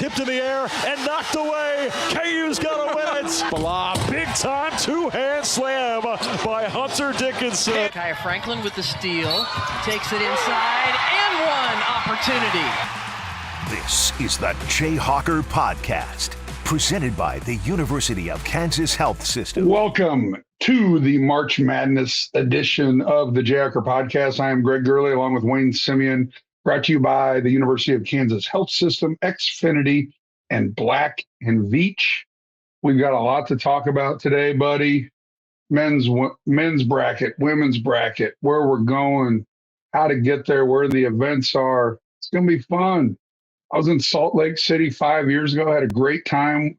tipped in the air and knocked away. KU's gonna win it. Blah, big time two-hand slam by Hunter Dickinson. Kaya Franklin with the steal, takes it inside, and one opportunity. This is the Jayhawker Podcast, presented by the University of Kansas Health System. Welcome to the March Madness edition of the Jayhawker Podcast. I am Greg Gurley along with Wayne Simeon, brought to you by the University of Kansas Health System, Xfinity, and Black & Veatch. We've got a lot to talk about today, buddy. Men's bracket, women's bracket, where we're going, how to get there, where the events are. It's going to be fun. I was in Salt Lake City 5 years ago, had a great time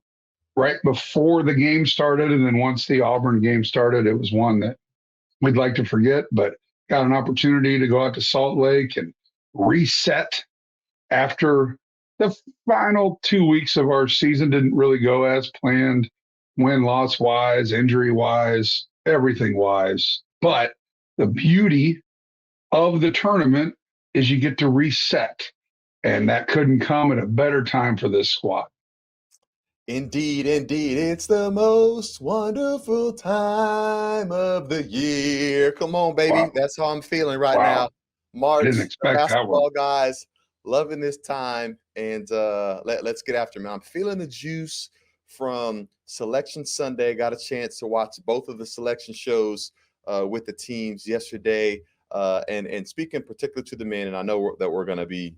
right before the game started. And then once the Auburn game started, it was one that we'd like to forget, but got an opportunity to go out to Salt Lake and reset after the final 2 weeks of our season didn't really go as planned, win-loss wise, injury wise, everything wise. But the beauty of the tournament is you get to reset. And that couldn't come at a better time for this squad. Indeed, indeed. It's the most wonderful time of the year. Come on, baby. Wow. That's how I'm feeling right now. March, basketball guys, loving this time. And let's get after it, man. I'm feeling the juice from Selection Sunday. Got a chance to watch both of the selection shows with the teams yesterday. And speaking particularly to the men, and I know that we're going to be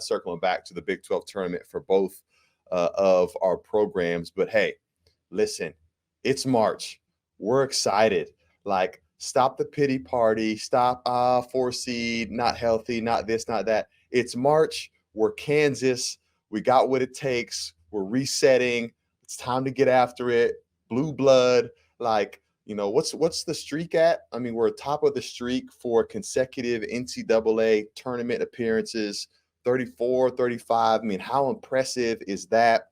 circling back to the Big XII Tournament for both of our programs. But hey, listen, it's March. We're excited. Like, stop the pity party. Stop 4 seed, not healthy, not this, not that. It's March. We're Kansas. We got what it takes. We're resetting. It's time to get after it. Blue blood. Like, you know, what's the streak at? I mean, we're top of the streak for consecutive NCAA tournament appearances, 34, 35. I mean, how impressive is that?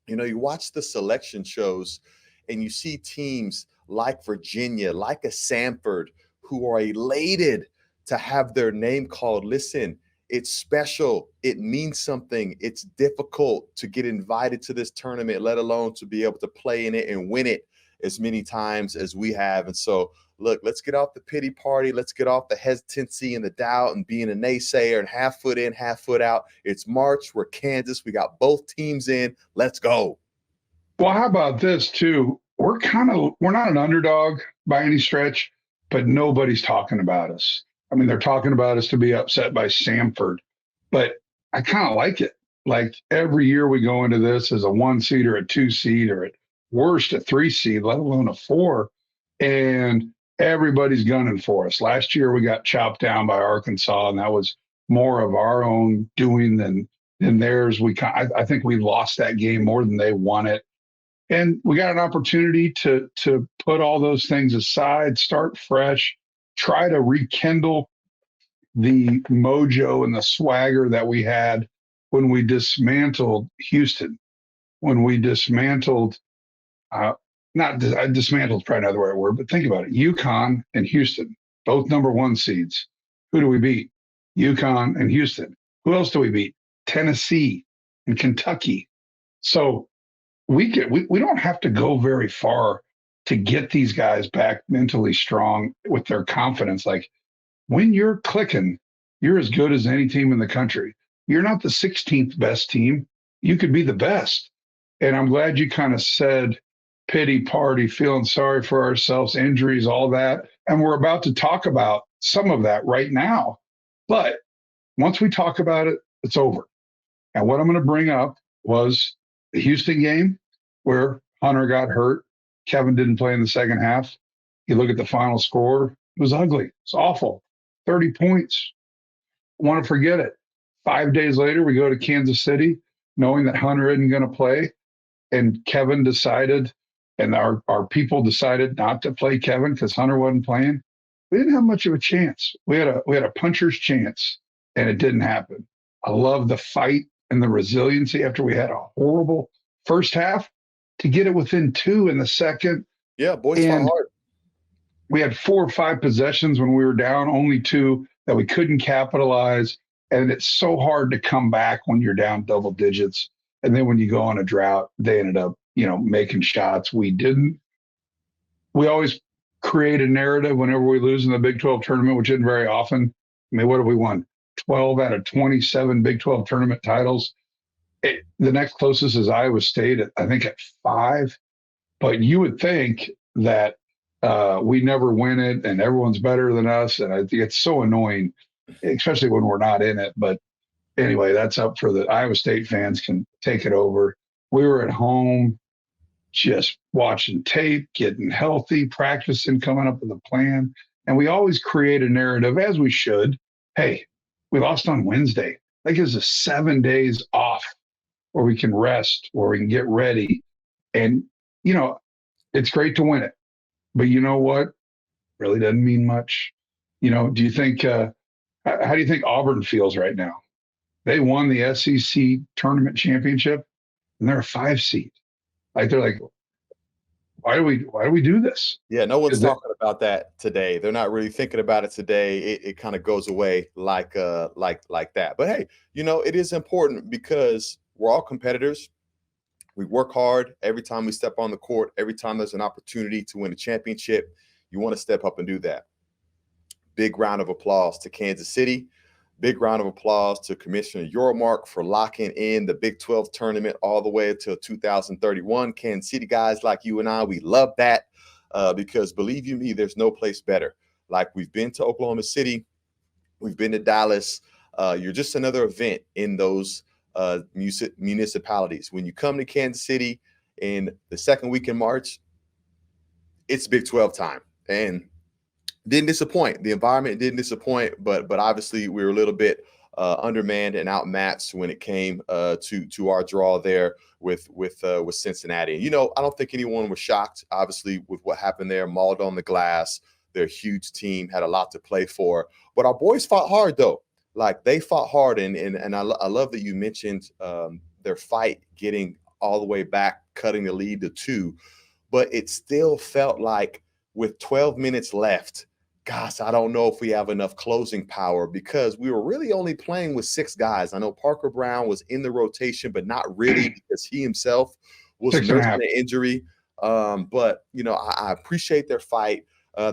You know, you watch the selection shows and you see teams like Virginia, like a Samford, who are elated to have their name called. Listen, it's special. It means something. It's difficult to get invited to this tournament, let alone to be able to play in it and win it as many times as we have. And so, look, let's get off the pity party. Let's get off the hesitancy and the doubt and being a naysayer and half foot in, half foot out. It's March. We're Kansas. We got both teams in. Let's go. Well, how about this, too? We're not an underdog by any stretch, but nobody's talking about us. I mean, they're talking about us to be upset by Samford, but I kind of like it. Like, every year we go into this as a 1 seed or a 2 seed or at worst a 3 seed, let alone a 4, and everybody's gunning for us. Last year we got chopped down by Arkansas, and that was more of our own doing than theirs. I think we lost that game more than they won it, and we got an opportunity to put all those things aside, start fresh, try to rekindle the mojo and the swagger that we had when we dismantled Houston, when we dismantled dismantled is probably not the right word, but think about it. UConn and Houston, both number 1 seeds. Who do we beat? UConn and Houston. Who else do we beat? Tennessee and Kentucky. So we don't have to go very far to get these guys back mentally strong with their confidence. Like, when you're clicking, you're as good as any team in the country. You're not the 16th best team. You could be the best. And I'm glad you kind of said pity party, feeling sorry for ourselves, injuries, all that. And we're about to talk about some of that right now. But once we talk about it, it's over. And what I'm going to bring up was the Houston game where Hunter got hurt. Kevin didn't play in the second half. You look at the final score, it was ugly. It's awful. 30 points. I want to forget it. 5 days later, we go to Kansas City, knowing that Hunter isn't going to play. And Kevin decided, and our people decided not to play Kevin because Hunter wasn't playing. We didn't have much of a chance. We had a puncher's chance, and it didn't happen. I love the fight and the resiliency after we had a horrible first half to get it within 2 in the second. Yeah, boys fought hard. We had 4 or 5 possessions when we were down, only 2 that we couldn't capitalize. And it's so hard to come back when you're down double digits. And then when you go on a drought, they ended up, making shots. We didn't. We always create a narrative whenever we lose in the Big 12 tournament, which isn't very often. I mean, what have we won? 12 out of 27 Big 12 tournament titles. The next closest is Iowa State, I think at 5. But you would think that we never win it and everyone's better than us. And I think it's so annoying, especially when we're not in it. But anyway, that's up for the Iowa State fans can take it over. We were at home just watching tape, getting healthy, practicing, coming up with a plan. And we always create a narrative, as we should. Hey, we lost on Wednesday. That gives us 7 days off where we can rest, where we can get ready. And, it's great to win it. But you know what? Really doesn't mean much. Do you think, how do you think Auburn feels right now? They won the SEC tournament championship and they're a 5 seed. They're like, why do we do this? Yeah, no one's talking about that today. They're not really thinking about it today. It kind of goes away like that. But hey, it is important because we're all competitors. We work hard every time we step on the court. Every time there's an opportunity to win a championship, you want to step up and do that. Big round of applause to Kansas City. Big round of applause to Commissioner Yormark for locking in the Big 12 tournament all the way until 2031. Kansas City guys like you and I, we love that because believe you me, there's no place better. Like we've been to Oklahoma City, we've been to Dallas. You're just another event in those municipalities. When you come to Kansas City in the second week in March, it's Big 12 time. And didn't disappoint. The environment didn't disappoint, but obviously we were a little bit undermanned and outmatched when it came to our draw there with Cincinnati. And I don't think anyone was shocked, obviously, with what happened there. Mauled on the glass. They're a huge team, had a lot to play for. But our boys fought hard, though. Like they fought hard, and I love that you mentioned their fight getting all the way back, cutting the lead to 2. But it still felt like with 12 minutes left, gosh, I don't know if we have enough closing power because we were really only playing with 6 guys. I know Parker Brown was in the rotation, but not really because he himself was nursing an injury. But, I appreciate their fight.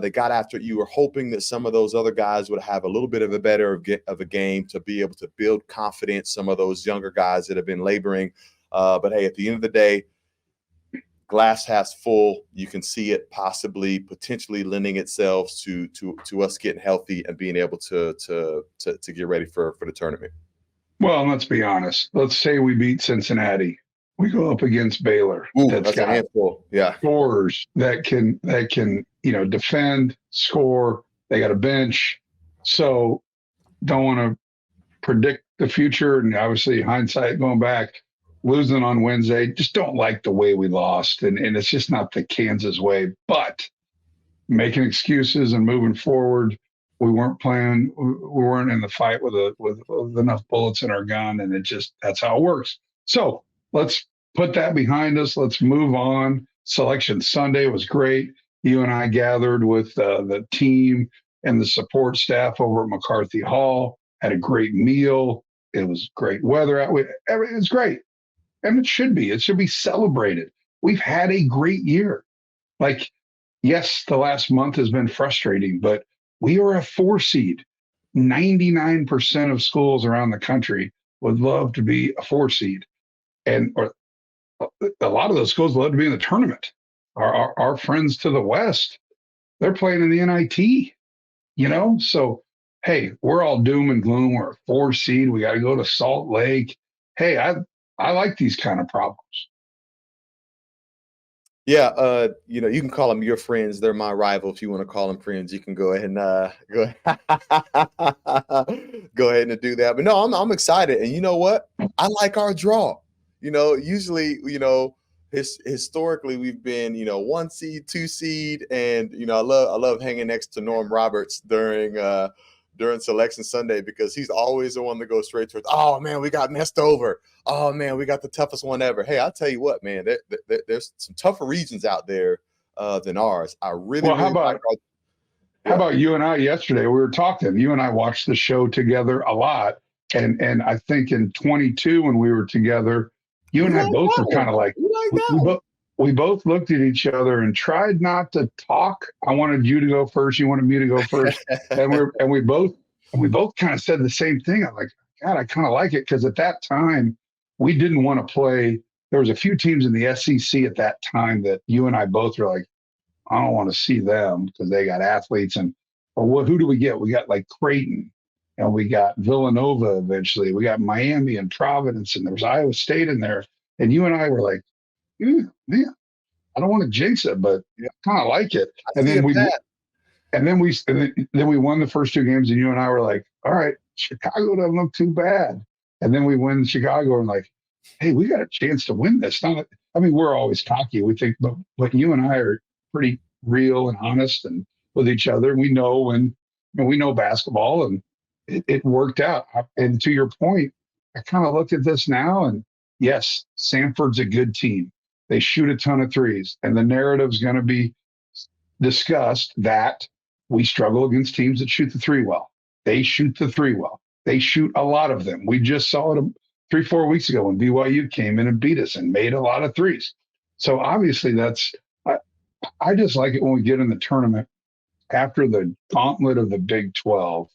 They got after it. You were hoping that some of those other guys would have a little bit of a better of a game to be able to build confidence, some of those younger guys that have been laboring. But, hey, at the end of the day, glass half full. You can see it potentially lending itself to us getting healthy and being able to get ready for the tournament. Well, let's be honest. Let's say we beat Cincinnati. We go up against Baylor. Ooh, that's a handful. Yeah. Scorers that can defend, score. They got a bench. So don't want to predict the future. And obviously hindsight going back, losing on Wednesday, just don't like the way we lost. And it's just not the Kansas way. But making excuses and moving forward, we weren't in the fight with enough bullets in our gun. And that's how it works. So let's put that behind us. Let's move on. Selection Sunday was great. You and I gathered with the team and the support staff over at McCarthy Hall, had a great meal. It was great weather out. It was great. And it should be. It should be celebrated. We've had a great year. Yes, the last month has been frustrating, but we are a 4 seed. 99% of schools around the country would love to be a 4 seed. Or a lot of those schools love to be in the tournament. Our friends to the west, they're playing in the NIT, So, hey, we're all doom and gloom. We're a 4 seed. We got to go to Salt Lake. Hey, I like these kind of problems. Yeah, you can call them your friends. They're my rival. If you want to call them friends, you can go ahead and go ahead and do that. But no, I'm excited. And you know what? I like our draw. Usually, historically we've been, 1 seed, 2 seed, and I love hanging next to Norm Roberts during Selection Sunday because he's always the one that goes straight towards, oh man, we got messed over. Oh man, we got the toughest one ever. Hey, I'll tell you what, man, there's some tougher regions out there than ours. I really, how about you and I yesterday? We were talking. You and I watched the show together a lot, and I think in 22 when we were together, You and I both were kind of like, we both looked at each other and tried not to talk. I wanted you to go first. You wanted me to go first. and we both kind of said the same thing. I'm like, God, I kind of like it. Because at that time, we didn't want to play. There was a few teams in the SEC at that time that you and I both were like, I don't want to see them because they got athletes. Who do we get? We got like Creighton, and we got Villanova eventually. We got Miami and Providence, and there was Iowa State in there. And you and I were like, man, I don't want to jinx it, but I kind of like it. And then we won the first two games, and you and I were like, all right, Chicago doesn't look too bad. And then we win Chicago and like, hey, we got a chance to win this. We're always cocky. We think, but you and I are pretty real and honest and with each other. We know we know basketball, and it worked out. And to your point, I kind of look at this now, and yes, Samford's a good team. They shoot a ton of threes, and the narrative's going to be discussed that we struggle against teams that shoot the three well. They shoot the three well. They shoot a lot of them. We just saw it 3-4 weeks ago when BYU came in and beat us and made a lot of threes. So obviously I just like it when we get in the tournament after the gauntlet of the Big 12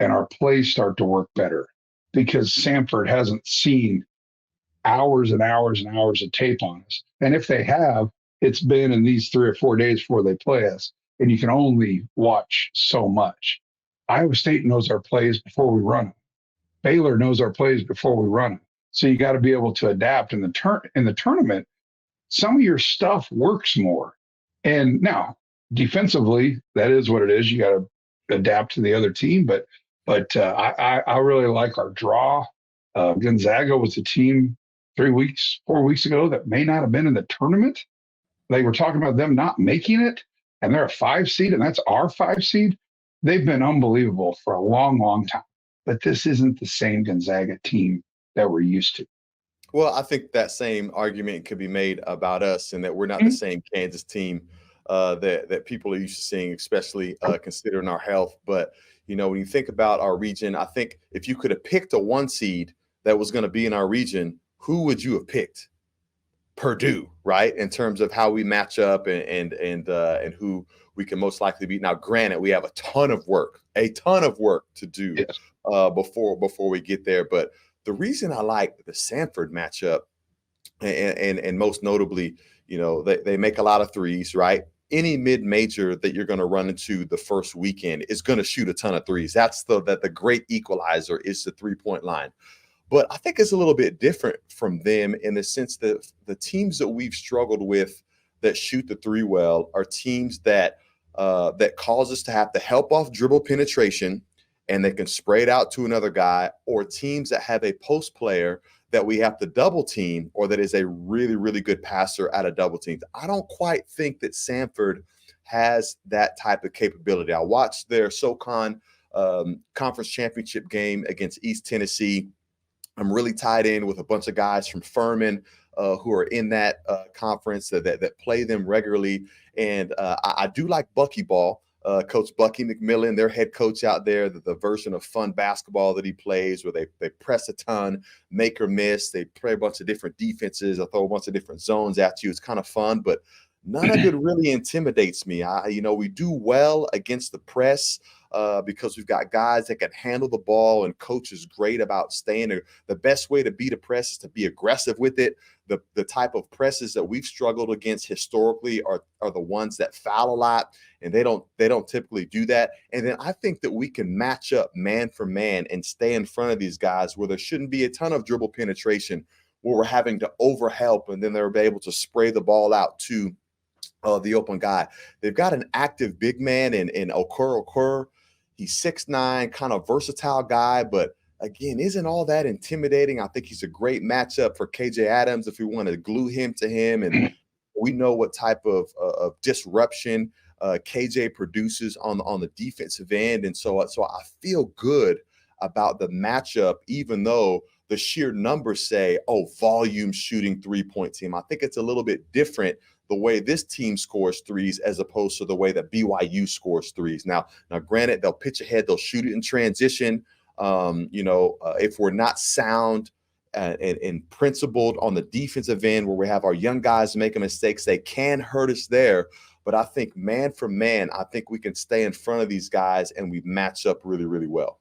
and our plays start to work better, because Samford hasn't seen hours and hours and hours of tape on us. And if they have, it's been in these 3 or 4 days before they play us, and you can only watch so much. Iowa State knows our plays before we run them. Baylor knows our plays before we run them. So you got to be able to adapt in the tournament. Some of your stuff works more. And now defensively, that is what it is. You got to adapt to the other team. But I really like our draw. Gonzaga was a team 4 weeks ago that may not have been in the tournament. They were talking about them not making it, and they're a 5 seed, and that's our 5 seed. They've been unbelievable for a long, long time. But this isn't the same Gonzaga team that we're used to. Well, I think that same argument could be made about us, and that we're not the same Kansas team that people are used to seeing, especially considering our health. But, when you think about our region, I think if you could have picked a 1 seed that was going to be in our region, who would you have picked? Purdue, right? In terms of how we match up and who we can most likely beat. Now, granted, we have a ton of work to do before we get there. But the reason I like the Samford matchup, and most notably, they make a lot of threes, right? Any mid-major that you're going to run into the first weekend is going to shoot a ton of threes. That's the great equalizer is the 3-point line. But I think it's a little bit different from them in the sense that the teams that we've struggled with that shoot the three well are teams that cause us to have to help off dribble penetration, and they can spray it out to another guy, or teams that have a post player that we have to double team, or that is a really, really good passer at a double team. I don't quite think that Samford has that type of capability. I watched their SoCon conference championship game against East Tennessee. I'm really tied in with a bunch of guys from Furman who are in that conference that play them regularly. And I do like Buckyball. Coach Bucky McMillan, their head coach out there, the version of fun basketball that he plays, where they press a ton, make or miss. They play a bunch of different defenses. They'll throw a bunch of different zones at you. It's kind of fun, but none of it really intimidates me. We do well against the press because we've got guys that can handle the ball, and coach is great about staying there. The best way to beat a press is to be aggressive with it. The type of presses that we've struggled against historically are the ones that foul a lot, and they don't typically do that. And then I think that we can match up man for man and stay in front of these guys where there shouldn't be a ton of dribble penetration, where we're having to overhelp, and then they're able to spray the ball out to the open guy. They've got an active big man in Okur. He's 6'9", kind of versatile guy, but again, isn't all that intimidating. I think he's a great matchup for KJ Adams if we want to glue him to him. And we know what type of disruption KJ produces on the defensive end. And so I feel good about the matchup, even though the sheer numbers say, volume shooting 3-point team. I think it's a little bit different the way this team scores threes as opposed to the way that BYU scores threes. Now, granted, they'll pitch ahead, they'll shoot it in transition. If we're not sound and principled on the defensive end where we have our young guys making mistakes. They can hurt us there. But I think man for man, I think we can stay in front of these guys and we match up really, really well.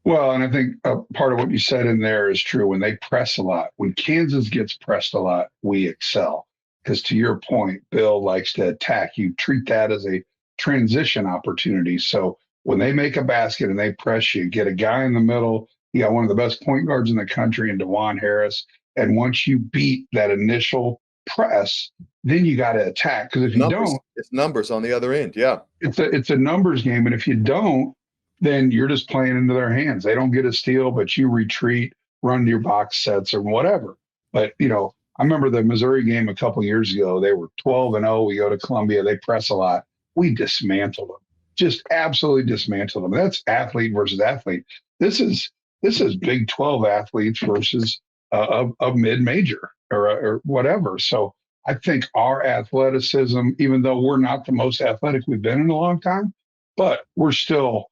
Well, and I think part of what you said in there is true. When they press a lot, when Kansas gets pressed a lot, we excel. Because to your point, Bill likes to attack. You treat that as a transition opportunity. So when they make a basket and they press you, get a guy in the middle. You got one of the best point guards in the country in DeJuan Harris. And once you beat that initial press, then you got to attack. Because if you don't, it's numbers on the other end. Yeah, it's a numbers game. And if you don't, then you're just playing into their hands. They don't get a steal, but you retreat, run your box sets or whatever. But, I remember the Missouri game a couple years ago. They were 12-0. We go to Columbia. They press a lot. We dismantled them. Just absolutely dismantled them. That's athlete versus athlete. This is Big 12 athletes versus a mid-major or whatever. So I think our athleticism, even though we're not the most athletic we've been in a long time, but we're still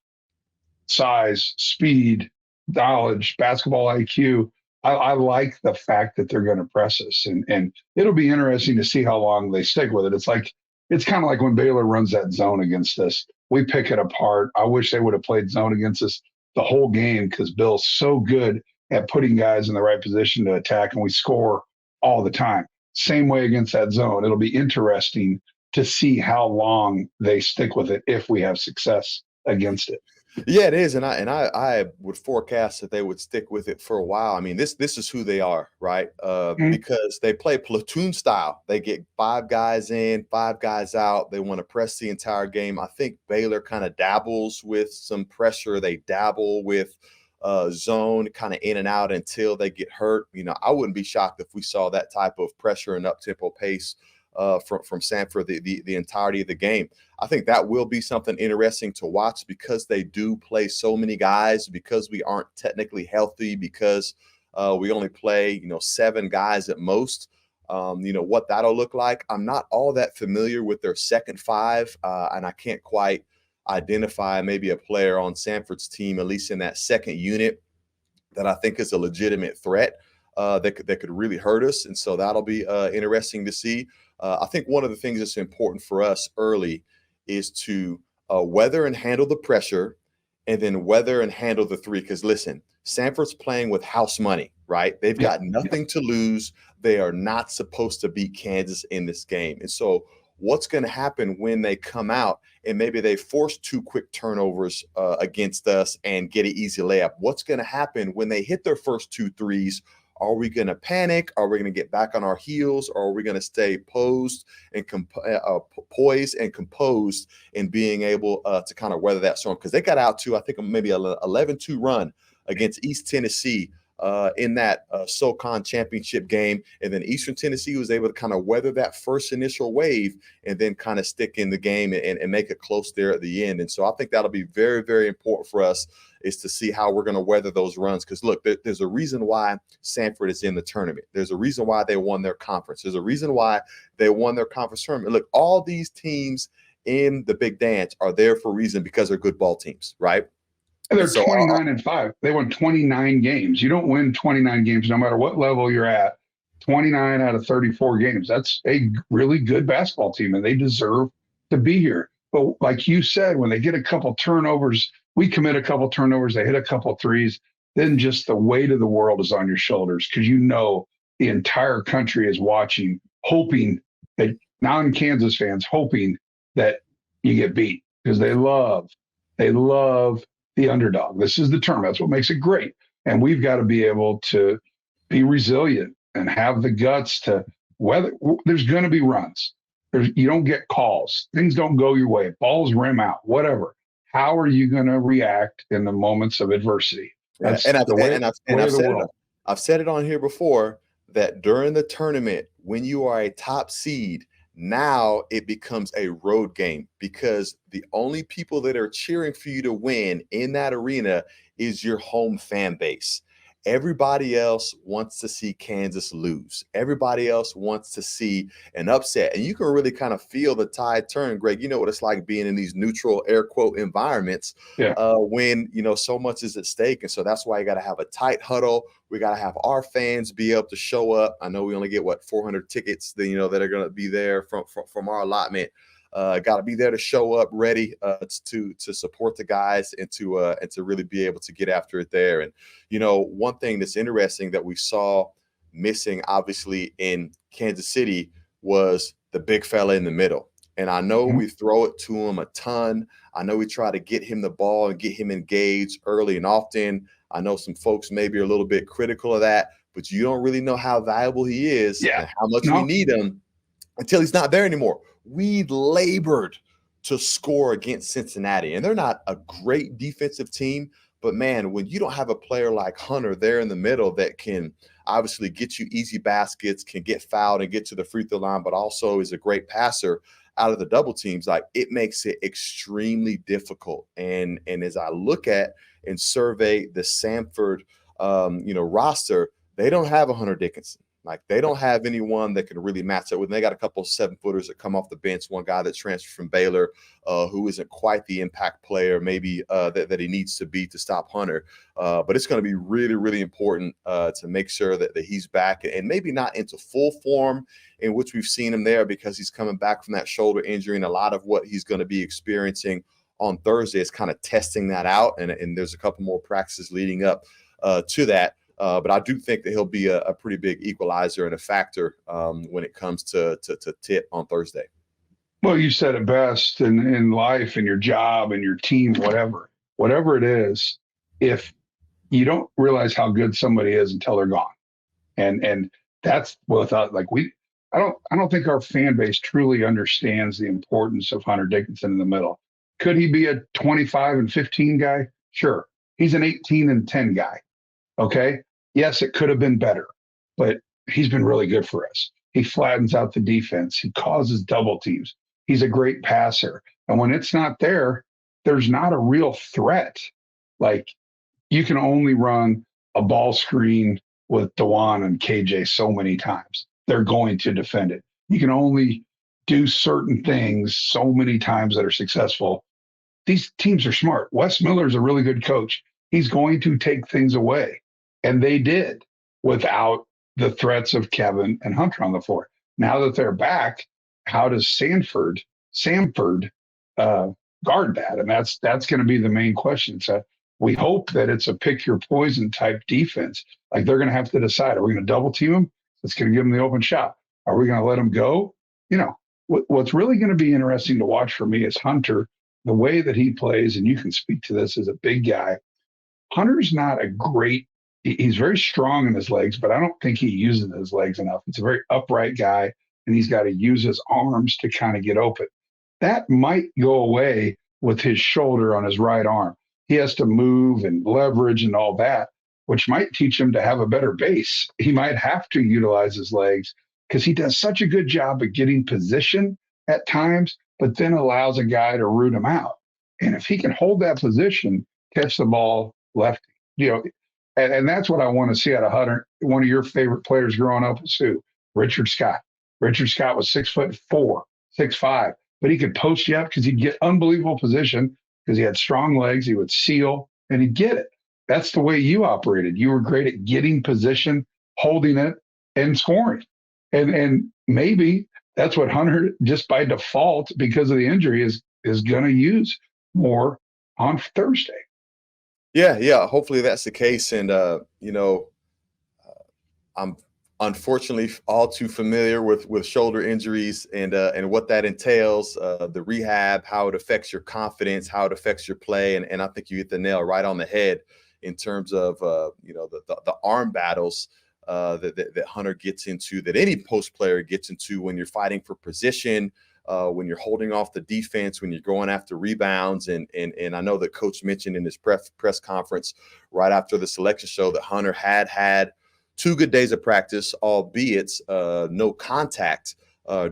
size, speed, knowledge, basketball IQ. I like the fact that they're going to press us, and it'll be interesting to see how long they stick with it. It's kind of like when Baylor runs that zone against us. We pick it apart. I wish they would have played zone against us the whole game because Bill's so good at putting guys in the right position to attack, and we score all the time. Same way against that zone. It'll be interesting to see how long they stick with it if we have success against it. Yeah, it is, and I would forecast that they would stick with it for a while. I mean, this is who they are, right? Because they play platoon style. They get 5 guys in, 5 guys out. They want to press the entire game. I think Baylor kind of dabbles with some pressure. They dabble with zone, kind of in and out until they get hurt. I wouldn't be shocked if we saw that type of pressure and up-tempo pace from Samford the entirety of the game. I think that will be something interesting to watch because they do play so many guys, because we aren't technically healthy, because we only play 7 guys at most. What that'll look like. I'm not all that familiar with their second 5, and I can't quite identify maybe a player on Samford's team, at least in that second unit, that I think is a legitimate threat that could really hurt us. And so that'll be interesting to see. I think one of the things that's important for us early is to weather and handle the pressure, and then weather and handle the 3. Because listen, Samford's playing with house money, right? They've got nothing to lose. They are not supposed to beat Kansas in this game. And so what's going to happen when they come out and maybe they force 2 quick turnovers against us and get an easy layup? What's going to happen when they hit their first 2 threes? Are we going to panic? Are we going to get back on our heels? Or are we going to stay poised and composed in being able to kind of weather that storm? Because they got out to, I think, maybe an 11-2 run against East Tennessee in that SoCon championship game. And then Eastern Tennessee was able to kind of weather that first initial wave and then kind of stick in the game and make it close there at the end. And so I think that'll be very, very important for us, is to see how we're going to weather those runs. Because look, there's a reason why Samford is in the tournament. There's a reason why they won their conference. There's a reason why they won their conference tournament. Look, all these teams in the Big Dance are there for a reason, because they're good ball teams, right? And they're 29-5. They won 29 games. You don't win 29 games no matter what level you're at. 29 out of 34 games. That's a really good basketball team, and they deserve to be here. But like you said, when they get a couple turnovers, we commit a couple turnovers, they hit a couple threes, then just the weight of the world is on your shoulders, because the entire country is watching, hoping that non-Kansas fans hoping that you get beat, because they love the underdog. This is the term. That's what makes it great. And we've got to be able to be resilient and have the guts to weather. There's going to be runs. You don't get calls. Things don't go your way. Balls rim out, whatever. How are you going to react in the moments of adversity? I've said it on here before that during the tournament, when you are a top seed, now it becomes a road game, because the only people that are cheering for you to win in that arena is your home fan base. Everybody else wants to see Kansas lose. Everybody else wants to see an upset. And you can really kind of feel the tide turn, Greg. You know what it's like being in these neutral, air quote, environments when, so much is at stake. And so that's why you got to have a tight huddle. We got to have our fans be able to show up. I know we only get, 400 tickets, that are going to be there from our allotment. Got to be there to show up ready to support the guys and to really be able to get after it there. And, one thing that's interesting that we saw missing, obviously, in Kansas City was the big fella in the middle. And I know we throw it to him a ton. I know we try to get him the ball and get him engaged early and often. I know some folks maybe are a little bit critical of that, but you don't really know how valuable he is and how much we need him until he's not there anymore. We labored to score against Cincinnati, and they're not a great defensive team, but man, when you don't have a player like Hunter there in the middle that can obviously get you easy baskets, can get fouled and get to the free throw line, but also is a great passer out of the double teams, like it makes it extremely difficult. And as I look at and survey the Samford, roster, they don't have a Hunter Dickinson. Like they don't have anyone that can really match up with them. They got a couple of 7-footers that come off the bench. One guy that transferred from Baylor, who isn't quite the impact player maybe that he needs to be to stop Hunter. But it's going to be really, really important to make sure that he's back and maybe not into full form in which we've seen him there because he's coming back from that shoulder injury. And a lot of what he's going to be experiencing on Thursday is kind of testing that out. And there's a couple more practices leading up to that. But I do think that he'll be a pretty big equalizer and a factor when it comes to tip on Thursday. Well, you said it best in life and your job and your team, whatever it is, if you don't realize how good somebody is until they're gone. And that's without I don't think our fan base truly understands the importance of Hunter Dickinson in the middle. Could he be a 25 and 15 guy? Sure. He's an 18 and 10 guy. Okay. Yes, it could have been better, but he's been really good for us. He flattens out the defense. He causes double teams. He's a great passer. And when it's not there, there's not a real threat. Like you can only run a ball screen with DeJuan and KJ so many times. They're going to defend it. You can only do certain things so many times that are successful. These teams are smart. Wes Miller's a really good coach. He's going to take things away. And they did without the threats of Kevin and Hunter on the floor. Now that they're back, how does Samford guard that? And that's going to be the main question. So we hope that it's a pick your poison type defense. Like they're going to have to decide, are we going to double team him? That's going to give him the open shot. Are we going to let him go? What's really going to be interesting to watch for me is Hunter, the way that he plays, and you can speak to this as a big guy. Hunter's not a great, he's very strong in his legs, but I don't think he uses his legs enough. He's a very upright guy, and he's got to use his arms to kind of get open. That might go away with his shoulder on his right arm. He has to move and leverage and all that, which might teach him to have a better base. He might have to utilize his legs because he does such a good job at getting position at times, but then allows a guy to root him out. And if he can hold that position, catch the ball lefty, and that's what I want to see out of Hunter. One of your favorite players growing up was who? Richard Scott. Richard Scott was 6'4", 6'5", but he could post you up because he'd get unbelievable position because he had strong legs. He would seal and he'd get it. That's the way you operated. You were great at getting position, holding it, and scoring. And maybe that's what Hunter, just by default, because of the injury, is going to use more on Thursday. Yeah. Hopefully that's the case. And, I'm unfortunately all too familiar with shoulder injuries and what that entails, the rehab, how it affects your confidence, how it affects your play. And I think you hit the nail right on the head in terms of, the arm battles that Hunter gets into, that any post player gets into when you're fighting for position, when you're holding off the defense, when you're going after rebounds. And I know that Coach mentioned in his press conference right after the selection show that Hunter had 2 good days of practice, albeit no contact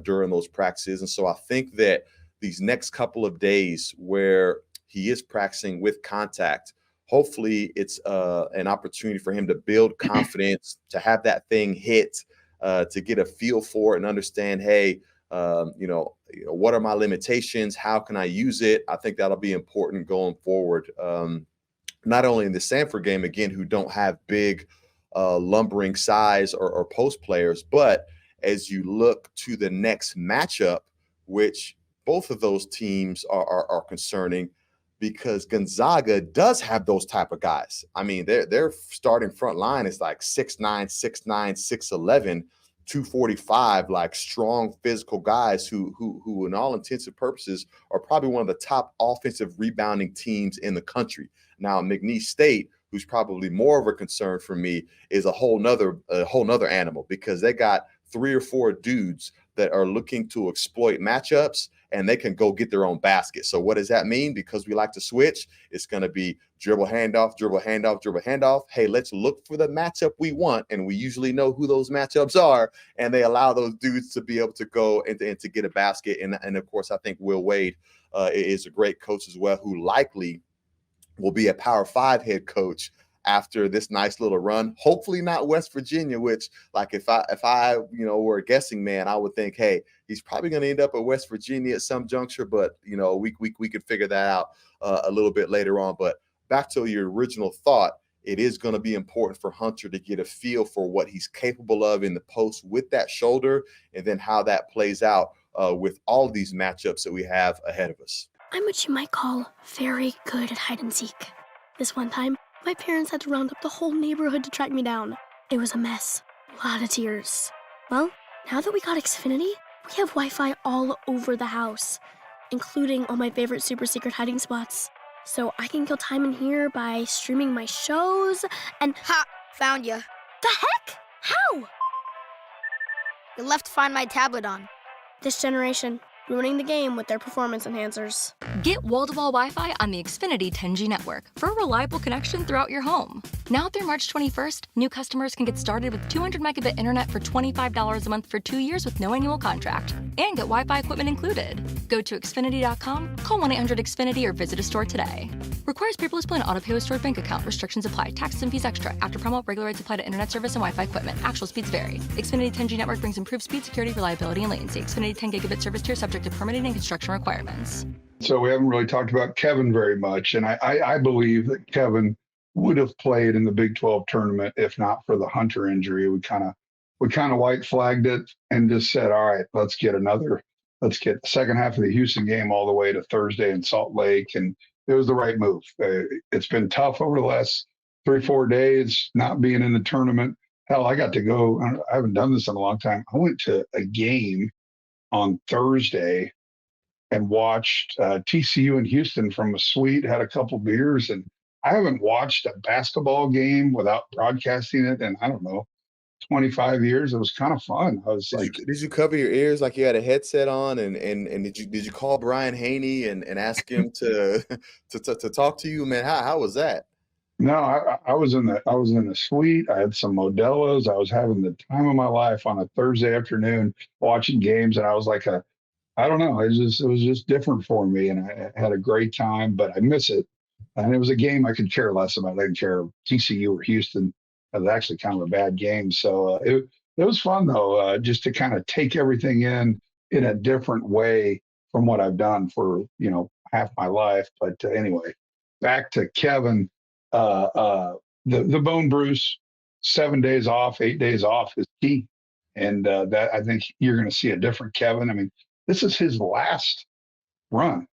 during those practices. And so I think that these next couple of days where he is practicing with contact, hopefully it's an opportunity for him to build confidence, to have that thing hit, to get a feel for it and understand, hey, what are my limitations? How can I use it? I think that'll be important going forward. Not only in the Sanford game, again, who don't have big lumbering size or post players, but as you look to the next matchup, which both of those teams are concerning, because Gonzaga does have those type of guys. I mean, their starting front line is like 6'9", 6'9", 6'11", 245, like strong physical guys who in all intents and purposes are probably one of the top offensive rebounding teams in the country. Now, McNeese State, who's probably more of a concern for me, is a whole nother animal, because they got 3 or 4 dudes that are looking to exploit matchups, and they can go get their own basket. So what does that mean? Because we like to switch, it's going to be dribble, handoff, dribble, handoff, dribble, handoff. Hey, let's look for the matchup we want, and we usually know who those matchups are, and they allow those dudes to be able to go and to get a basket. And of course, I think Will Wade is a great coach as well, who likely will be a Power 5 head coach after this nice little run. Hopefully not West Virginia, which, like, if I were a guessing man, I would think, hey, he's probably going to end up at West Virginia at some juncture, but we could figure that out a little bit later on. But back to your original thought, it is going to be important for Hunter to get a feel for what he's capable of in the post with that shoulder, and then how that plays out with all of these matchups that we have ahead of us. I'm what you might call very good at hide and seek. This one time, my parents had to round up the whole neighborhood to track me down. It was a mess. A lot of tears. Well, now that we got Xfinity, we have Wi-Fi all over the house, including all my favorite super secret hiding spots. So I can kill time in here by streaming my shows and... Ha! Found you. The heck? How? You left Find My tablet on. This generation, ruining the game with their performance enhancers. Get wall-to-wall Wi-Fi on the Xfinity 10G network for a reliable connection throughout your home. Now through March 21st, new customers can get started with 200 megabit internet for $25 a month for 2 years with no annual contract, and get Wi-Fi equipment included. Go to Xfinity.com, call 1-800-XFINITY, or visit a store today. Requires paperless plan, auto-pay with stored bank account. Restrictions apply. Taxes and fees extra. After promo, regular rates apply to internet service and Wi-Fi equipment. Actual speeds vary. Xfinity 10G network brings improved speed, security, reliability, and latency. Xfinity 10 gigabit service tier subject to permitting and construction requirements. So we haven't really talked about Kevin very much, and I believe that Kevin would have played in the Big 12 tournament if not for the Hunter injury. We kind of white flagged it and just said, all right, let's get the second half of the Houston game all the way to Thursday in Salt Lake, and it was the right move. It's been tough over the last 3-4 days not being in the tournament. Hell, I got to go. I haven't done this in a long time. I went to a game on Thursday and watched TCU in Houston from a suite, had a couple beers, and I haven't watched a basketball game without broadcasting it in, I don't know, 25 years. It was kind of fun. I was did you cover your ears like you had a headset on, and did you call Brian Haney and ask him to talk to you, man? How was that? No, I was in the suite. I had some Modelo's. I was having the time of my life on a Thursday afternoon watching games, and I was like I don't know. It was just different for me, and I had a great time, but I miss it. And it was a game I could care less about. I didn't care if TCU or Houston. It was actually kind of a bad game. So it was fun, though, just to kind of take everything in a different way from what I've done for, half my life. But anyway, back to Kevin. The bone bruise, 7 days off, 8 days off is key. And that I think you're going to see a different Kevin. I mean, this is his last run,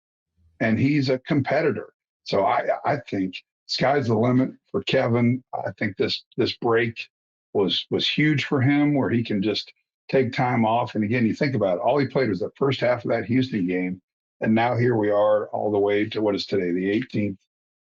and he's a competitor. So I think sky's the limit for Kevin. I think this break was huge for him, where he can just take time off. And again, you think about it, all he played was the first half of that Houston game. And now here we are all the way to what is today, the 18th,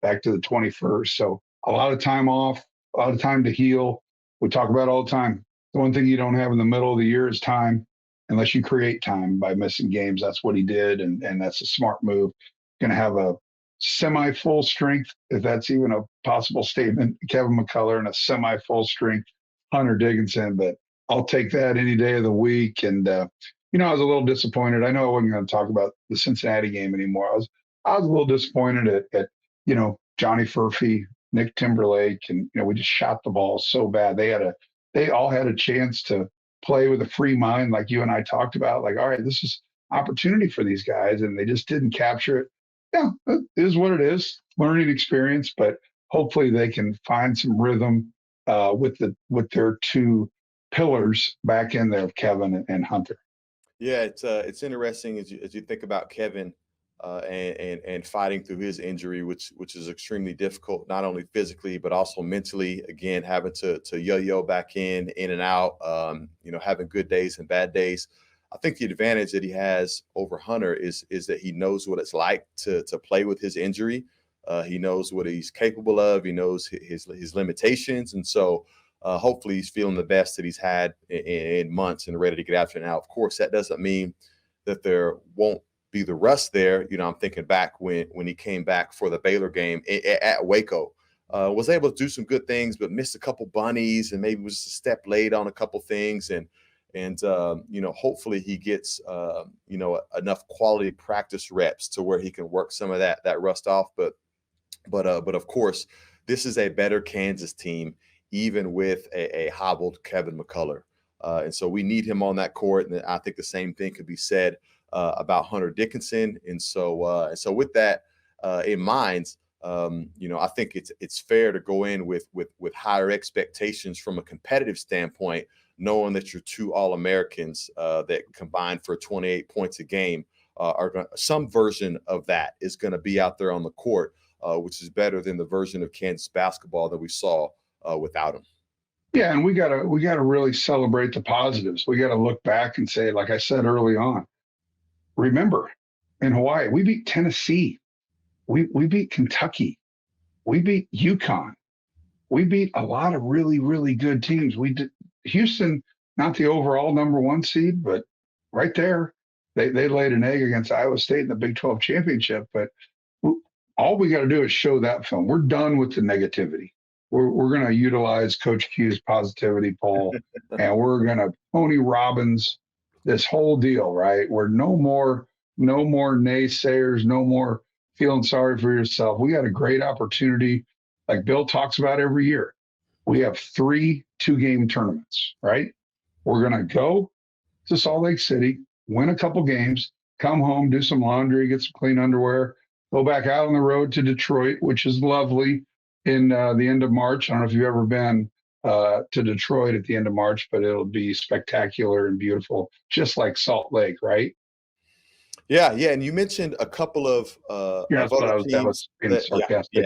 back to the 21st. So a lot of time off, a lot of time to heal. We talk about it all the time. The one thing you don't have in the middle of the year is time, unless you create time by missing games. That's what he did, and that's a smart move. Going to have a semi-full strength, if that's even a possible statement, Kevin McCullough, and a semi-full strength Hunter Dickinson. But I'll take that any day of the week. And, I was a little disappointed. I know I wasn't going to talk about the Cincinnati game anymore. I was a little disappointed at Johnny Furphy Nick Timberlake, and we just shot the ball so bad. They all had a chance to play with a free mind, like you and I talked about. Like, all right, this is opportunity for these guys, and they just didn't capture it. Yeah, it is what it is. Learning experience, but hopefully they can find some rhythm with their two pillars back in there, Kevin and Hunter. Yeah, it's interesting as you think about Kevin and fighting through his injury, which is extremely difficult, not only physically but also mentally. Again, having to yo-yo back in and out, having good days and bad days. I think the advantage that he has over Hunter is that he knows what it's like to play with his injury. He knows what he's capable of. He knows his limitations, and so hopefully he's feeling the best that he's had in months and ready to get after it. Now, of course, that doesn't mean that there won't be the rust there. I'm thinking back when he came back for the Baylor game at Waco, was able to do some good things, but missed a couple bunnies and maybe was a step late on a couple things. And hopefully he gets, enough quality practice reps to where he can work some of that rust off. But of course, this is a better Kansas team, even with a hobbled Kevin McCullough. And so we need him on that court. And I think the same thing could be said about Hunter Dickinson. And so with that in mind, I think it's fair to go in with higher expectations from a competitive standpoint, knowing that your two All-Americans that combined for 28 points a game are going. Some version of that is going to be out there on the court, which is better than the version of Kansas basketball that we saw without him. Yeah, and we gotta really celebrate the positives. We got to look back and say, like I said early on, remember in Hawaii we beat Tennessee, we beat Kentucky, we beat UConn, we beat a lot of really, really good teams. We did Houston, not the overall number one seed, but right there, they laid an egg against Iowa State in the Big 12 championship. But all we got to do is show that film. We're done with the negativity. We're going to utilize Coach Q's positivity poll, and we're going to Tony Robbins this whole deal, right? We're no more naysayers, no more feeling sorry for yourself. We got a great opportunity, like Bill talks about every year. We have 3 2-game tournaments, right? We're going to go to Salt Lake City, win a couple games, come home, do some laundry, get some clean underwear, go back out on the road to Detroit, which is lovely, in the end of March. I don't know if you've ever been to Detroit at the end of March, but it'll be spectacular and beautiful, just like Salt Lake, right? Yeah. And you mentioned a couple of other teams. That was being sarcastic.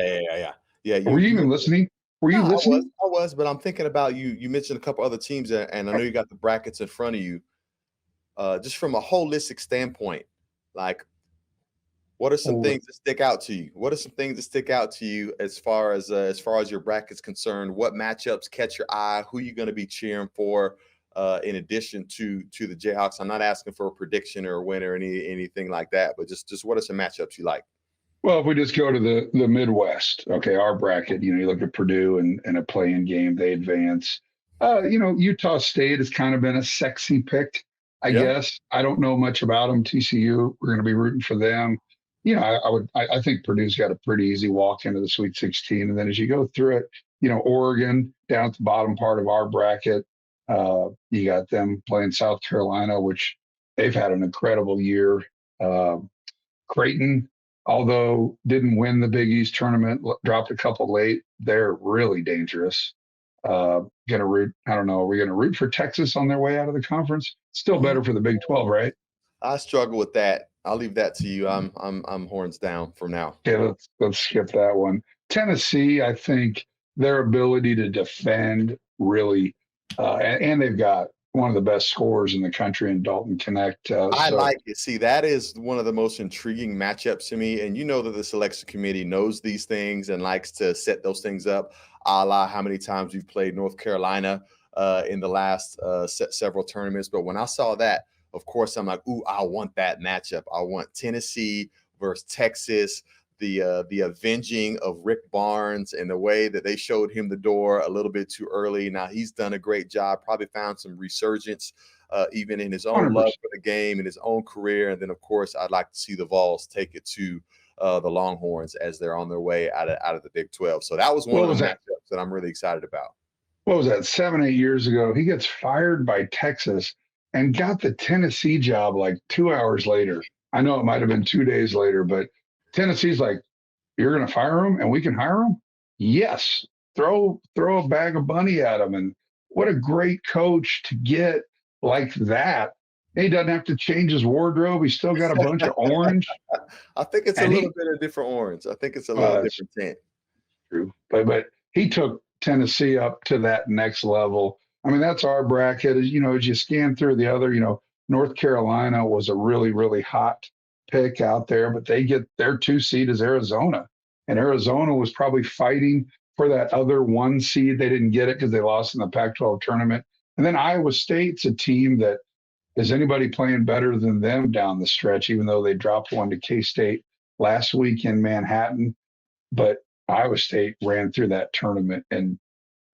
Yeah. Were you even listening? Were you listening? I was, but I'm thinking about you. You mentioned a couple other teams, and I know you got the brackets in front of you. Just from a holistic standpoint, like, what are some things that stick out to you? What are some things that stick out to you as far as your bracket's concerned? What matchups catch your eye? Who are you going to be cheering for? In addition to the Jayhawks, I'm not asking for a prediction or a win or anything like that, but just what are some matchups you like? Well, if we just go to the Midwest, okay, our bracket, you look at Purdue and a play-in game, they advance. Utah State has kind of been a sexy pick, I guess. I don't know much about them. TCU, we're going to be rooting for them. I think Purdue's got a pretty easy walk into the Sweet 16. And then as you go through it, Oregon down at the bottom part of our bracket, you got them playing South Carolina, which they've had an incredible year. Creighton, although didn't win the Big East tournament, dropped a couple late. They're really dangerous. Are we going to root for Texas on their way out of the conference? Still better for the Big 12, right? I struggle with that. I'll leave that to you. I'm horns down for now. Yeah, let's skip that one. Tennessee, I think their ability to defend really, and they've got one of the best scorers in the country in Dalton Connect. I like it. See, that is one of the most intriguing matchups to me. And you know that the selection committee knows these things and likes to set those things up, a la how many times we've played North Carolina in the last several tournaments. But when I saw that, of course, I'm like, ooh, I want that matchup. I want Tennessee versus Texas, the avenging of Rick Barnes and the way that they showed him the door a little bit too early. Now, he's done a great job, probably found some resurgence even in his own 100%. Love for the game and his own career. And then, of course, I'd like to see the Vols take it to the Longhorns as they're on their way out of the Big 12. So that was one of the matchups that I'm really excited about. What was that, 7-8 years ago? He gets fired by Texas and got the Tennessee job like 2 hours later. I know it might have been 2 days later, but Tennessee's like, you're going to fire him and we can hire him? Yes. Throw a bag of money at him. And what a great coach to get like that. He doesn't have to change his wardrobe. He's still got a bunch of orange. I think it's a little bit of different orange. I think it's a little different tint. True. But he took Tennessee up to that next level. I mean, that's our bracket. As you scan through the other, North Carolina was a really, really hot pick out there, but they get their 2 seed is Arizona. And Arizona was probably fighting for that other 1 seed. They didn't get it because they lost in the Pac-12 tournament. And then Iowa State's a team that is anybody playing better than them down the stretch, even though they dropped one to K-State last week in Manhattan. But Iowa State ran through that tournament and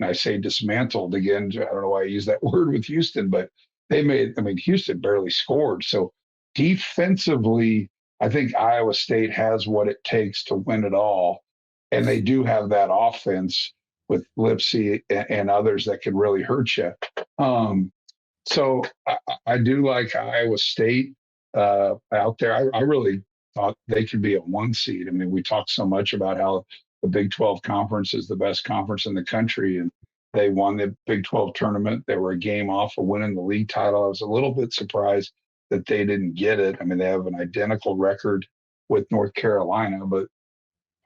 I say dismantled again. I don't know why I use that word with Houston, but Houston barely scored. So defensively, I think Iowa State has what it takes to win it all. And they do have that offense with Lipsy and others that could really hurt you. So I do like Iowa State out there. I really thought they could be a 1 seed. I mean, we talked so much about how the Big 12 conference is the best conference in the country, and they won the Big 12 tournament. They were a game off of winning the league title. I was a little bit surprised that they didn't get it. I mean, they have an identical record with North Carolina, but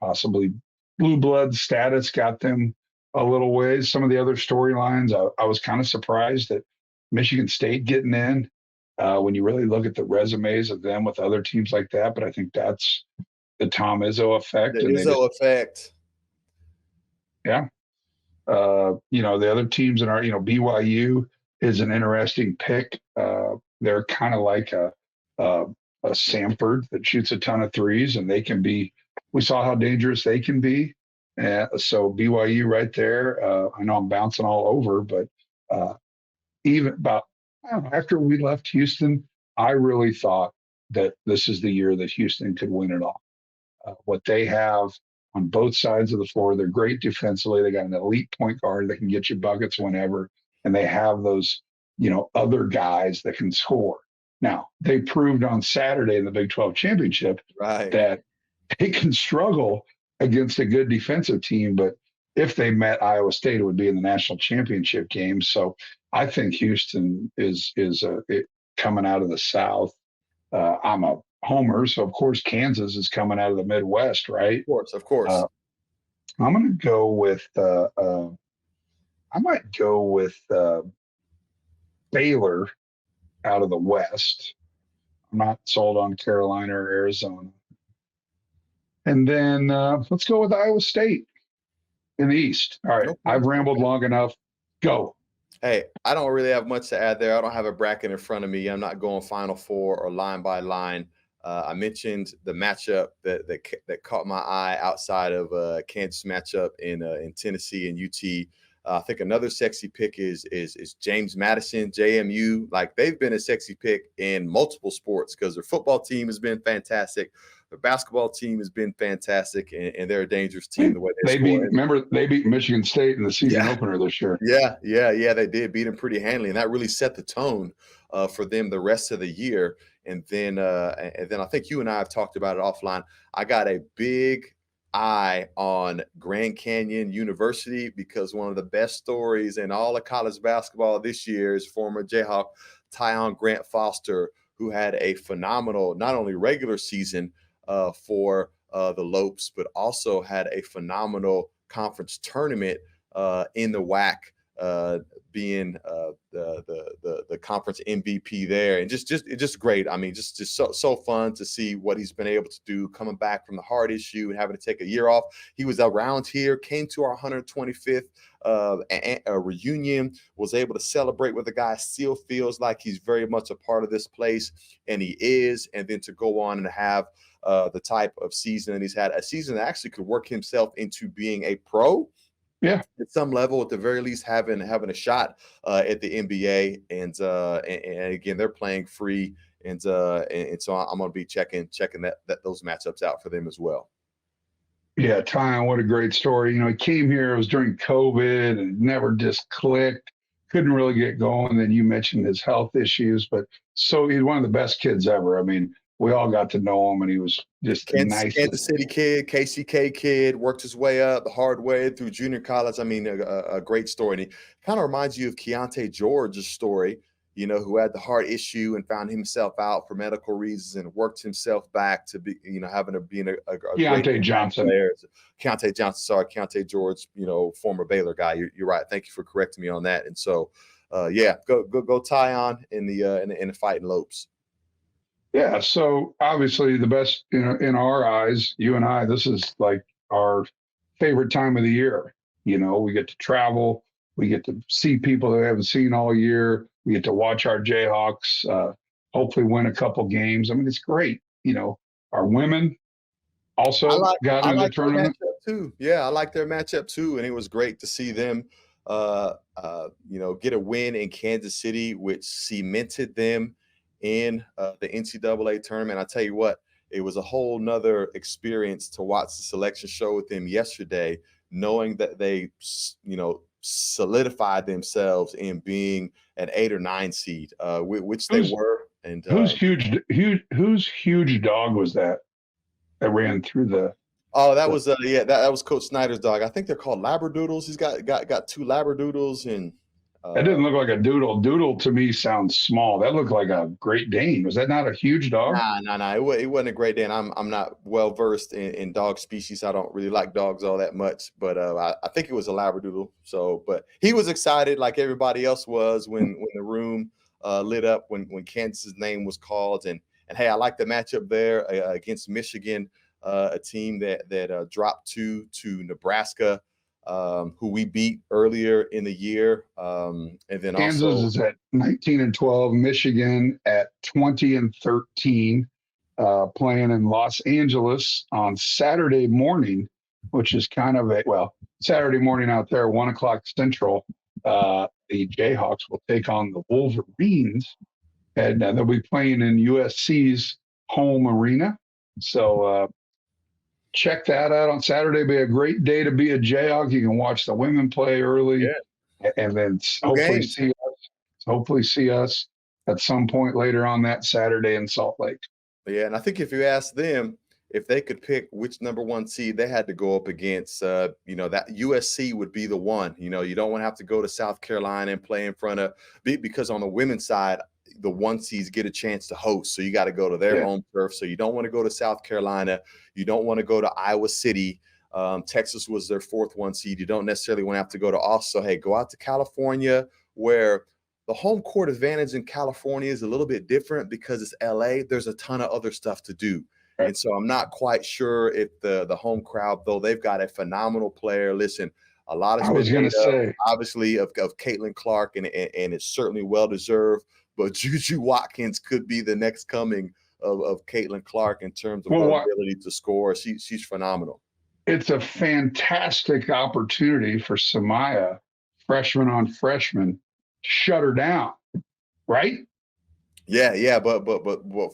possibly blue blood status got them a little ways. Some of the other storylines, I was kind of surprised that Michigan State getting in when you really look at the resumes of them with other teams like that. But I think that's the Tom Izzo effect. The Izzo effect. Yeah. The other teams in our, BYU is an interesting pick. They're kind of like a Samford that shoots a ton of threes, and they can be. We saw how dangerous they can be. So BYU right there. I know I'm bouncing all over, but even about after we left Houston, I really thought that this is the year that Houston could win it all. What they have on both sides of the floor, they're great defensively. They got an elite point guard that can get you buckets whenever, and they have those, other guys that can score. Now, they proved on Saturday in the Big 12 championship that they can struggle against a good defensive team, but if they met Iowa State, it would be in the national championship game. So I think Houston is coming out of the South. I'm a homer, so of course Kansas is coming out of the Midwest, right? Of course. I'm going to go with. I might go with Baylor out of the West. I'm not sold on Carolina or Arizona. And then let's go with Iowa State in the East. All right, I've rambled long enough. Go. Hey, I don't really have much to add there. I don't have a bracket in front of me. I'm not going Final Four or line by line. I mentioned the matchup that caught my eye outside of Kansas matchup in Tennessee and UT. I think another sexy pick is James Madison, JMU. Like, they've been a sexy pick in multiple sports because their football team has been fantastic. Their basketball team has been fantastic, and they're a dangerous team the way they score. They beat Michigan State in the season opener this year. Yeah, they did beat them pretty handily, and that really set the tone for them the rest of the year. And then I think you and I have talked about it offline. I got a big eye on Grand Canyon University because one of the best stories in all of college basketball this year is former Jayhawk Tyon Grant Foster, who had a phenomenal not only regular season for the Lopes, but also had a phenomenal conference tournament in the WAC, being the conference MVP there, and just great. I mean, just so fun to see what he's been able to do coming back from the heart issue and having to take a year off. He was around here, came to our 125th reunion, was able to celebrate with the guy. Still feels like he's very much a part of this place, and he is. And then to go on and have the type of season that he's had, a season that actually could work himself into being a pro. Yeah, at some level, at the very least, having a shot at the NBA, and again, they're playing free And so I'm going to be checking those matchups out for them as well. Yeah, Tyon, what a great story. He came here, it was during COVID and never just clicked, couldn't really get going. Then you mentioned his health issues, but so he's one of the best kids ever. I mean, we all got to know him, and he was just nice. Kansas City kid, KCK kid, worked his way up the hard way through junior college. I mean, a great story. And he kind of reminds you of Keontae George's story, who had the heart issue and found himself out for medical reasons and worked himself back to be, having to be a Keontae Johnson player. Keontae George, former Baylor guy. You're right. Thank you for correcting me on that. And so, go Tyon in the Fighting Lopes. Yeah, so obviously the best, in our eyes, you and I, this is like our favorite time of the year. We get to travel, we get to see people that we haven't seen all year, we get to watch our Jayhawks, hopefully win a couple games. I mean, it's great. Our women also got in the tournament too. Yeah, I like their matchup too, and it was great to see them, get a win in Kansas City, which cemented them in the NCAA tournament. I tell you what, it was a whole nother experience to watch the selection show with them yesterday, knowing that they, solidified themselves in being an 8 or 9 seed, which they were. And whose huge dog was that ran through the? Oh, that was that was Coach Snyder's dog. I think they're called Labradoodles. He's got 2 Labradoodles and. That didn't look like a doodle. Doodle to me sounds small. That looked like a Great Dane. Was that not a huge dog? Nah. It wasn't a Great Dane. I'm not well versed in dog species. I don't really like dogs all that much, but I think it was a Labradoodle. So, but he was excited like everybody else was when the room lit up when Kansas's name was called. And hey, I like the matchup there against Michigan, a team that dropped to Nebraska. Who we beat earlier in the year. And then Kansas is at 19-12, Michigan at 20-13, playing in Los Angeles on Saturday morning, which is kind of Saturday morning out there, 1:00 Central. The Jayhawks will take on the Wolverines, and they'll be playing in USC's home arena. So, check that out on Saturday. It'll be a great day to be a Jayhawk. You can watch the women play early, and then hopefully see us at some point later on that Saturday in Salt Lake. Yeah, and I think if you ask them if they could pick which number 1 seed they had to go up against, that USC would be the one. You don't want to have to go to South Carolina and play in front of because on the women's side, the 1 seeds get a chance to host. So you got to go to their home turf. So you don't want to go to South Carolina. You don't want to go to Iowa City. Texas was their 4th 1 seed. You don't necessarily want to have to go to Austin. So, hey, go out to California, where the home court advantage in California is a little bit different because it's LA. There's a ton of other stuff to do. Right. And so I'm not quite sure if the home crowd, though they've got a phenomenal player. Listen, a lot of obviously of Caitlin Clark, and it's certainly well-deserved. But Juju Watkins could be the next coming of Caitlin Clark in terms of her ability to score. She's phenomenal. It's a fantastic opportunity for Samaya, freshman on freshman, shut her down, right? Yeah. But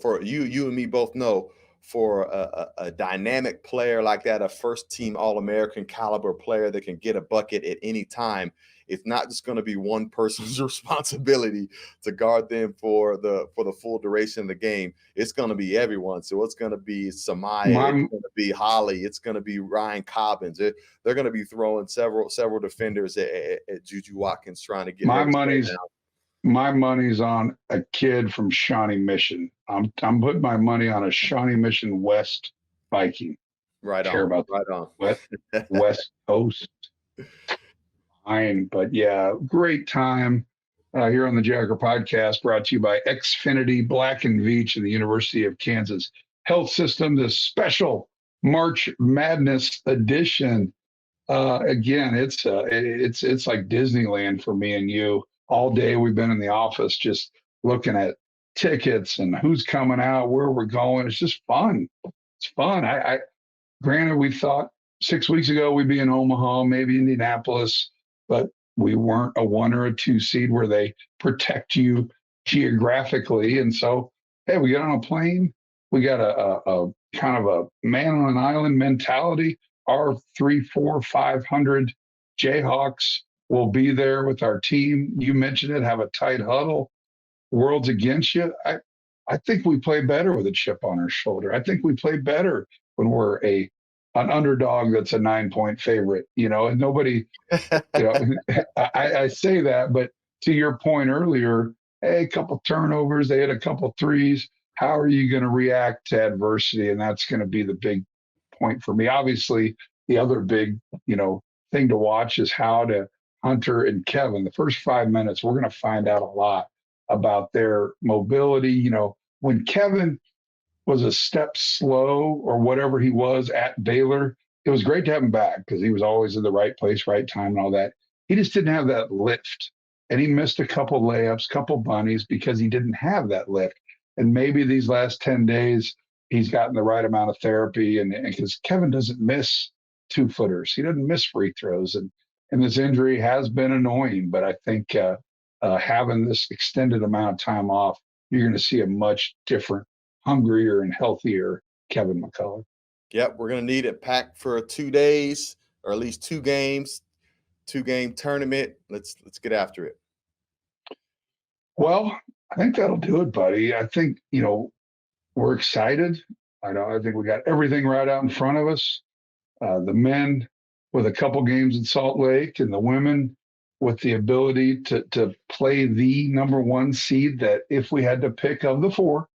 for you and me both know, for a dynamic player like that, a first-team All-American caliber player that can get a bucket at any time, it's not just going to be one person's responsibility to guard them for the full duration of the game. It's going to be everyone. So it's going to be Samaya, it's going to be Holly, it's going to be Ryan Cobbins. They're going to be throwing several defenders at Juju Watkins trying to get my money's on a kid from Shawnee Mission. I'm putting my money on a Shawnee Mission West Viking. Right on. Care about right on. West Coast. But yeah, great time here on the Jayhawker Podcast, brought to you by Xfinity Black & Veatch and the University of Kansas Health System. This special March Madness edition. Again, it's like Disneyland for me and you. All day we've been in the office just looking at tickets and who's coming out, where we're going. It's just fun. It's fun. Granted, we thought 6 weeks ago we'd be in Omaha, maybe Indianapolis, but we weren't a 1 or a 2 seed where they protect you geographically. And so, hey, we get on a plane. We got a kind of a man on an island mentality. Our 300, 400, 500 Jayhawks will be there with our team. You mentioned it, have a tight huddle. World's against you. I think we play better with a chip on our shoulder. I think we play better when we're an underdog that's a 9-point favorite, and nobody, I say that, but to your point earlier, hey, a couple turnovers, they had a couple threes. How are you going to react to adversity? And that's going to be the big point for me. Obviously, the other big, thing to watch is how to Hunter and Kevin. The first 5 minutes, we're going to find out a lot about their mobility. When Kevin was a step slow or whatever he was at Baylor, it was great to have him back because he was always in the right place, right time and all that. He just didn't have that lift. And he missed a couple layups, couple bunnies because he didn't have that lift. And maybe these last 10 days, he's gotten the right amount of therapy. And because Kevin doesn't miss 2-footers, he doesn't miss free throws. And this injury has been annoying. But I think having this extended amount of time off, you're going to see a much different, hungrier and healthier Kevin McCullough. Yep, we're going to need it packed for 2 days or at least 2 games, 2-game tournament. Let's get after it. Well, I think that'll do it, buddy. I think, we're excited. I think we got everything right out in front of us. The men with a couple games in Salt Lake and the women with the ability to play the number 1 seed that if we had to pick of the 4,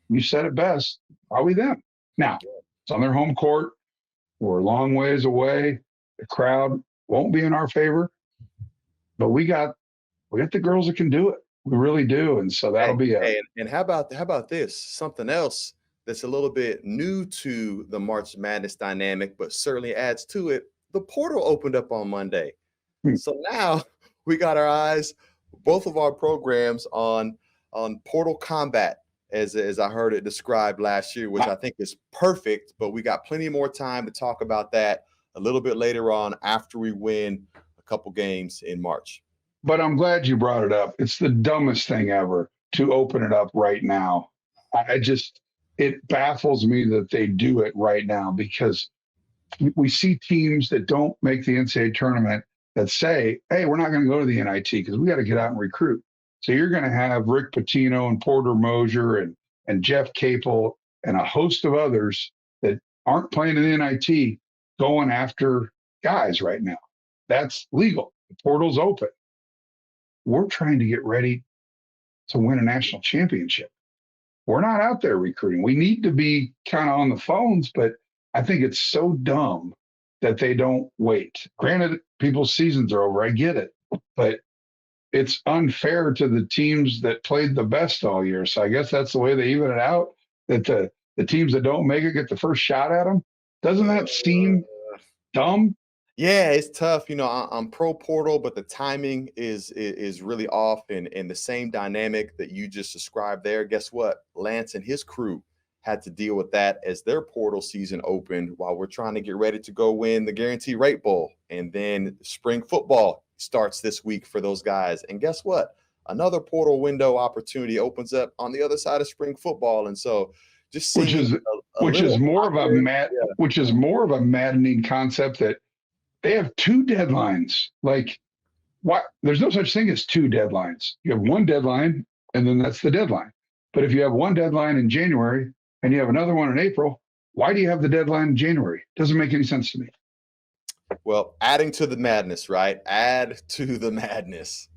you said it best, probably them. Now, it's on their home court. We're a long ways away. The crowd won't be in our favor, but we got the girls that can do it. We really do. And so that'll be and how about this? Something else that's a little bit new to the March Madness dynamic, but certainly adds to it. The portal opened up on Monday. So now we got our eyes, both of our programs on portal combat, as I heard it described last year, which I think is perfect, but we got plenty more time to talk about that a little bit later on after we win a couple games in March. But I'm glad you brought it up. It's the dumbest thing ever to open it up right now. It baffles me that they do it right now because we see teams that don't make the NCAA tournament that say, hey, we're not going to go to the NIT because we got to get out and recruit. So you're going to have Rick Pitino and Porter Mosier and Jeff Capel and a host of others that aren't playing in the NIT going after guys right now. That's legal. The portal's open. We're trying to get ready to win a national championship. We're not out there recruiting. We need to be kind of on the phones, but I think it's so dumb that they don't wait. Granted, people's seasons are over. I get it. But it's unfair to the teams that played the best all year. So I guess that's the way they even it out, that the teams that don't make it get the first shot at them. Doesn't that seem dumb? Yeah, it's tough. I'm pro portal, but the timing is really off. And the same dynamic that you just described there, guess what? Lance and his crew had to deal with that as their portal season opened while we're trying to get ready to go win the Guarantee Rate Bowl. And then spring football starts this week for those guys. And guess what? Another portal window opportunity opens up on the other side of spring football. And so just seeing which is more of a maddening concept that they have 2 deadlines. Like, what? There's no such thing as 2 deadlines. You have 1 deadline, and then that's the deadline. But if you have 1 deadline in January and you have another one in April, why do you have the deadline in January? Doesn't make any sense to me. Well, adding to the madness, right? Add to the madness.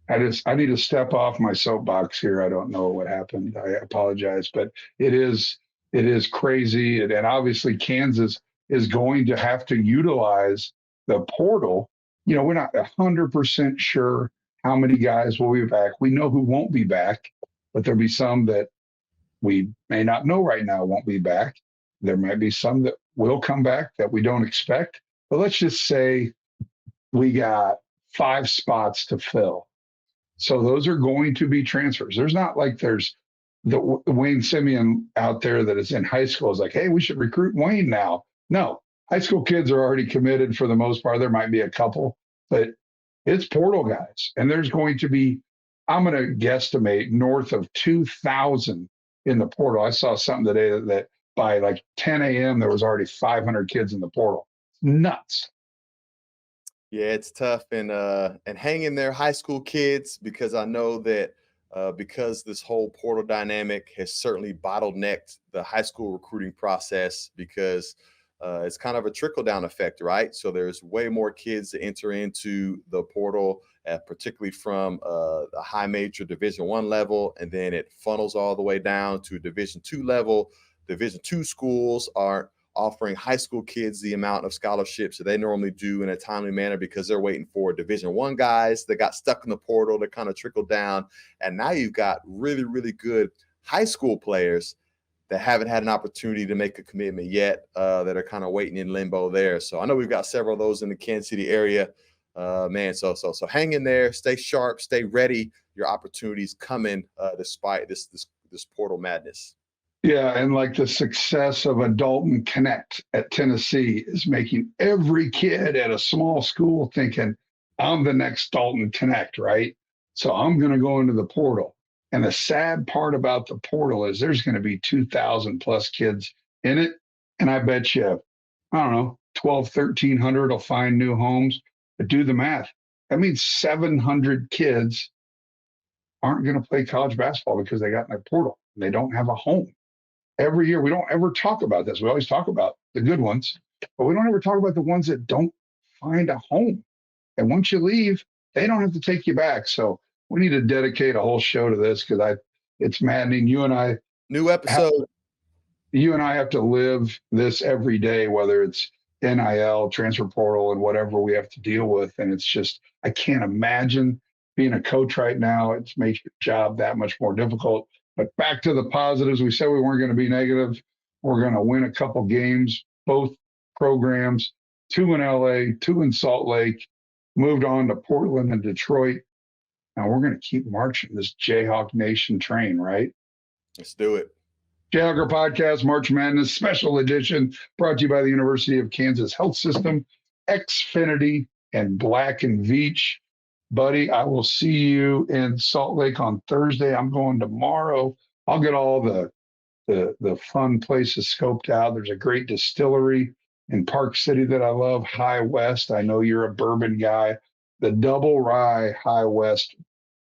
I need to step off my soapbox here. I don't know what happened. I apologize, but it is crazy. And obviously Kansas is going to have to utilize the portal. We're not 100% sure how many guys will be back. We know who won't be back, but there'll be some that we may not know right now won't be back. There might be some that will come back that we don't expect. But let's just say we got 5 spots to fill. So those are going to be transfers. There's not like there's the Wayne Simeon out there that is in high school is like, hey, we should recruit Wayne now. No, high school kids are already committed for the most part. There might be a couple, but it's portal guys. And there's going to be I'm going to guesstimate north of 2,000 in the portal. I saw something today that by like 10 a.m. there was already 500 kids in the portal. Nuts. Yeah, it's tough, and hang in there, high school kids, because I know that because this whole portal dynamic has certainly bottlenecked the high school recruiting process, because it's kind of a trickle down effect, right? So there's way more kids that enter into the portal, particularly from the high major Division I level, and then it funnels all the way down to Division II level. Division II schools aren't offering high school kids the amount of scholarships that they normally do in a timely manner, because they're waiting for Division I guys that got stuck in the portal to kind of trickle down. And now you've got really, really good high school players that haven't had an opportunity to make a commitment yet, that are kind of waiting in limbo there. So I know we've got several of those in the Kansas City area, man. So hang in there, stay sharp, stay ready. Your opportunities coming, despite this portal madness. Yeah, and like the success of a Dalton Connect at Tennessee is making every kid at a small school thinking, I'm the next Dalton Connect, right? So I'm going to go into the portal. And the sad part about the portal is there's going to be 2,000 plus kids in it. And I bet you, I don't know, 1,300 will find new homes. But do the math. That means 700 kids aren't going to play college basketball because they got in the portal and they don't have a home. Every year, we don't ever talk about this. We always talk about the good ones, but we don't ever talk about the ones that don't find a home. And once you leave, they don't have to take you back. So we need to dedicate a whole show to this, because it's maddening. You and I, new episode. You and I have to live this every day, whether it's NIL, transfer portal, and whatever we have to deal with. And it's just, I can't imagine being a coach right now. It's makes your job that much more difficult. But back to the positives, we said we weren't going to be negative. We're going to win a couple games, both programs, 2 in LA, 2 in Salt Lake, moved on to Portland and Detroit. Now we're going to keep marching this Jayhawk Nation train, right? Let's do it. Jayhawker Podcast, March Madness Special Edition, brought to you by the University of Kansas Health System, Xfinity, and Black & Veatch. Buddy, I will see you in Salt Lake on Thursday. I'm going tomorrow. I'll get all the fun places scoped out. There's a great distillery in Park City that I love, High West. I know you're a bourbon guy. The double rye High West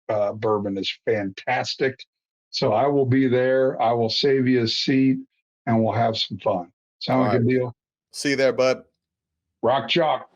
bourbon is fantastic. So I will be there. I will save you a seat, and we'll have some fun. Sound like a deal? See you there, bud. Rock chalk.